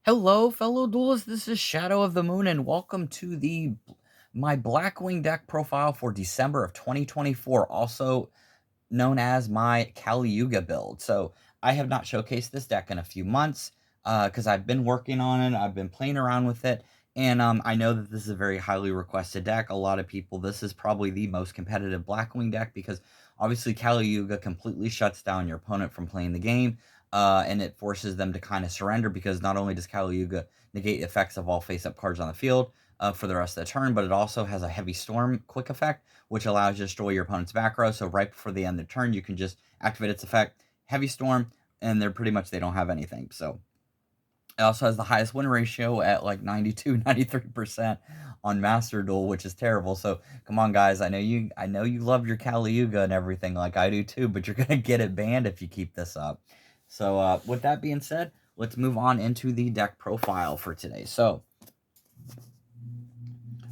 Hello, fellow duelists. This is Shadow of the Moon, and welcome to my Blackwing deck profile for December of 2024, also known as my Caluga build. So I have not showcased this deck in a few months because I've been working on it. I've been playing around with it, and I know that this is a very highly requested deck. A lot of people, this is probably the most competitive Blackwing deck because obviously Caluga completely shuts down your opponent from playing the game. And it forces them to kind of surrender because not only does Caluga negate the effects of all face-up cards on the field for the rest of the turn, but it also has a heavy storm quick effect, which allows you to destroy your opponent's back row. So right before the end of the turn, you can just activate its effect, heavy storm, and they don't have anything. So it also has the highest win ratio at like 92, 93% on Master Duel, which is terrible. So come on, guys. I know you love your Caluga and everything like I do too, but you're gonna get it banned if you keep this up. So with that being said, let's move on into the deck profile for today. So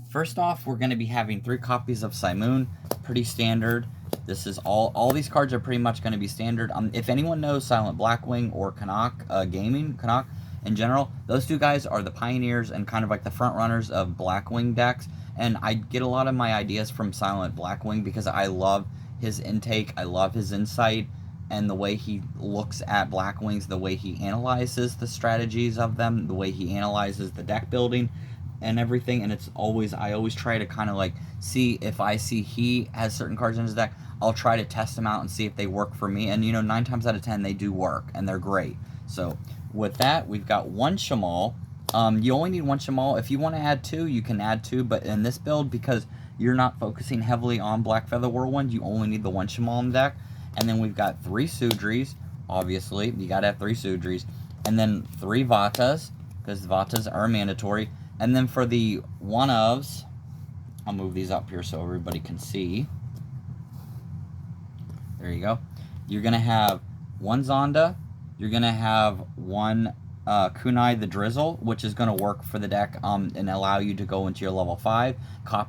first off, we're going to be having 3 copies of Simoon, pretty standard. This is all these cards are pretty much going to be standard. If anyone knows Silent Blackwing or Canuck in general, those two guys are the pioneers and kind of like the front runners of Blackwing decks. And I get a lot of my ideas from Silent Blackwing because I love his intake, I love his insight, and the way he looks at Blackwings, the way he analyzes the strategies of them, the way he analyzes the deck building and everything. And I always try to kind of like see if I see he has certain cards in his deck, I'll try to test them out and see if they work for me. And 9 times out of 10 they do work and they're great. So with that, we've got 1 Shamal. You only need 1 Shamal. If you want to add 2, you can add 2, but in this build, because you're not focusing heavily on Black Feather Whirlwind, you only need the 1 Shamal in the deck. And then we've got 3 Sudris. Obviously, you gotta have 3 Sudris. And then 3 Vatas, because Vatas are mandatory. And then for the one-ofs, I'll move these up here so everybody can see. There you go. You're going to have 1 Zonda. You're going to have 1 Kunai the Drizzle, which is going to work for the deck and allow you to go into your level 5.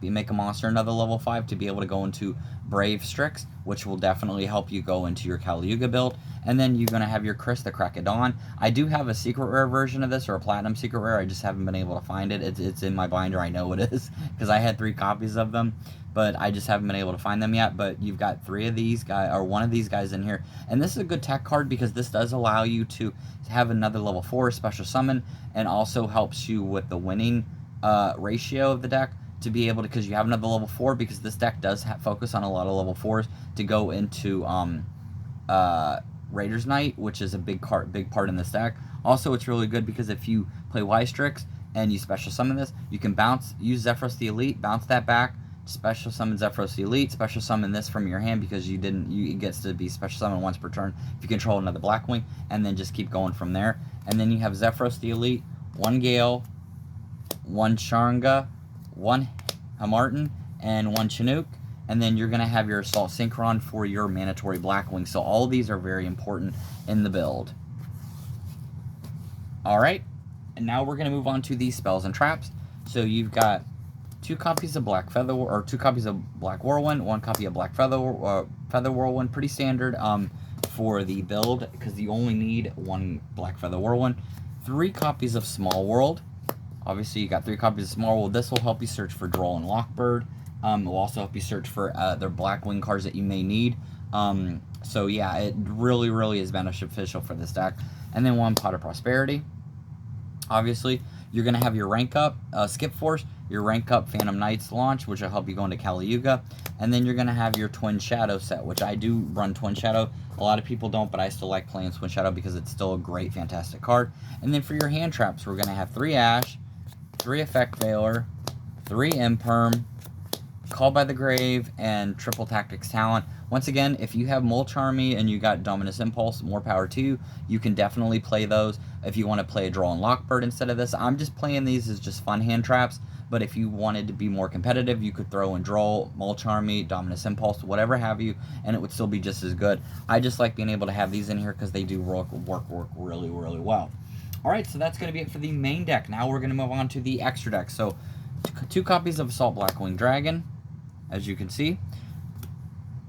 Make a monster another level 5 to be able to go into Brave Strix, which will definitely help you go into your Caluga build. And then you're going to have your Chris the Crack of Dawn. I do have a secret rare version of this, or a platinum secret rare. I just haven't been able to find it. It's in my binder. I know it is because I had 3 copies of them, but I just haven't been able to find them yet. But you've got 3 of these guys, or 1 of these guys in here. And this is a good tech card because this does allow you to have another level 4 special summon, and also helps you with the winning ratio of the deck to be able to, because you have another level 4, because this deck does focus on a lot of level 4s to go into Raiders Knight, which is a big part in this deck. Also, it's really good because if you play Ystrix and you special summon this, you can use Zephyros the Elite, bounce that back, special summon Zephyros the Elite, special summon this from your hand because it gets to be special summon once per turn if you control another Blackwing, and then just keep going from there. And then you have Zephyros the Elite, 1 Gale, 1 Sharnga, 1 Hamartin, and 1 Chinook. And then you're going to have your Assault Synchron for your mandatory Blackwing. So all of these are very important in the build. Alright, and now we're going to move on to these spells and traps. So you've got 2 copies of 2 copies of Black Whirlwind, 1 copy of Black Feather Whirlwind, pretty standard for the build, because you only need 1 Black Feather Whirlwind. 3 copies of Small World. Obviously, you got 3 copies of Small World. This will help you search for Droll and Lockbird. It will also help you search for their Blackwing cards that you may need. So yeah, it really, really is beneficial for this deck. And then 1 Pot of Prosperity. Obviously, you're going to have your rank up Skip Force, your rank up Phantom Knights launch, which will help you go into Caluga. And then you're going to have your Twin Shadow set, which I do run Twin Shadow. A lot of people don't, but I still like playing Twin Shadow because it's still a great, fantastic card. And then for your hand traps, we're going to have 3 Ash, 3 Effect Veiler, 3 Imperm, Call by the Grave, and Triple Tactics Talent. Once again, if you have Mulch Army and you got Dominus Impulse, more power to you. You can definitely play those. If you want to play a Droll and Lockbird instead of this, I'm just playing these as just fun hand traps. But if you wanted to be more competitive, you could throw in Droll, Mulch Army, Dominus Impulse, whatever have you, and it would still be just as good. I just like being able to have these in here because they do work really, really well. Alright, so that's going to be it for the main deck. Now we're going to move on to the extra deck. So, 2 copies of Assault Blackwing Dragon, as you can see.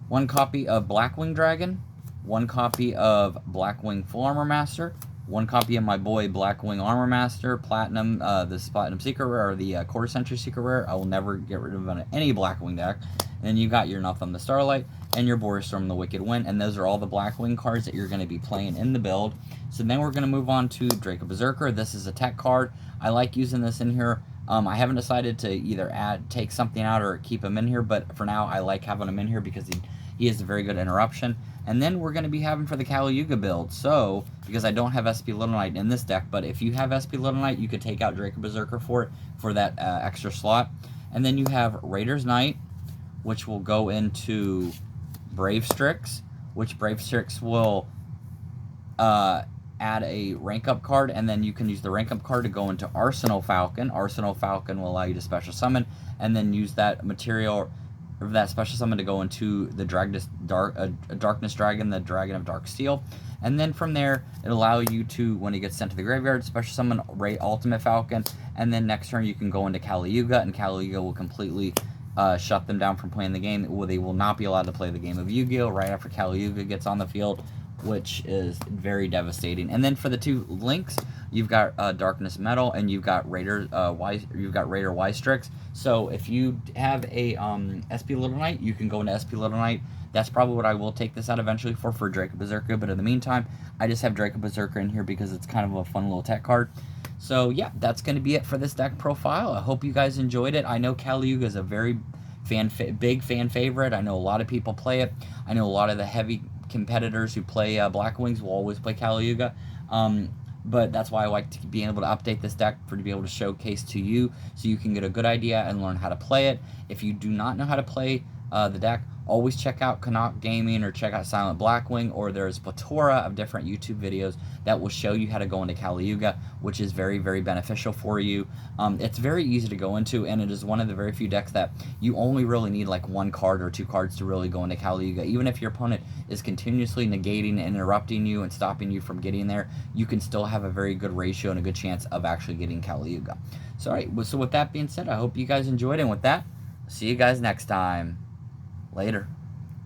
1 copy of Blackwing Dragon. 1 copy of Blackwing Full Armor Master. one copy of my boy Blackwing Armor Master, Platinum, this Platinum Secret Rare, or the Quarter Century Secret Rare. I will never get rid of any Blackwing deck. And then you got your Nothumb the Starlight and your Borestorm the Wicked Wind, and those are all the Blackwing cards that you're going to be playing in the build. So then we're going to move on to Draco Berserker. This is a tech card. I like using this in here. I haven't decided to either take something out or keep him in here, but for now I like having him in here because he is a very good interruption. And then we're going to be having for the Kaliyuga build. So, because I don't have SP Little Knight in this deck, but if you have SP Little Knight, you could take out Draco Berserker for it, for that extra slot. And then you have Raider's Knight, which will go into Brave Strix, which Brave Strix will add a rank up card, and then you can use the rank up card to go into Arsenal Falcon. Arsenal Falcon will allow you to special summon, and then use that material, or that special summon, to go into the Darkness Dragon, the Dragon of Dark Steel. And then from there, it'll allow you to, when it gets sent to the graveyard, special summon Ray Ultimate Falcon, and then next turn you can go into Caluga, and Caluga will completely shut them down from playing the game. They will not be allowed to play the game of Yu-Gi-Oh! Right after Caluga gets on the field, which is very devastating. And then for the two links, you've got Darkness Metal, and you've got Raider Y-Strix. So if you have a SP Little Knight, you can go into SP Little Knight. That's probably what I will take this out eventually for Draco Berserker, but in the meantime, I just have Draco Berserker in here because it's kind of a fun little tech card. So yeah, that's going to be it for this deck profile. I hope you guys enjoyed it. I know Caluga is a very big fan favorite. I know a lot of people play it. I know a lot of the heavy competitors who play Blackwings will always play Caluga. But that's why I like to be able to update this deck to be able to showcase to you so you can get a good idea and learn how to play it. If you do not know how to play the deck, always check out Canuck Gaming or check out Silent Blackwing, or there's a plethora of different YouTube videos that will show you how to go into Caluga, which is very, very beneficial for you. It's very easy to go into, and it is one of the very few decks that you only really need like one card or two cards to really go into Caluga. Even if your opponent is continuously negating and interrupting you and stopping you from getting there, you can still have a very good ratio and a good chance of actually getting Caluga. So, all right, so with that being said, I hope you guys enjoyed, and with that, see you guys next time. Later.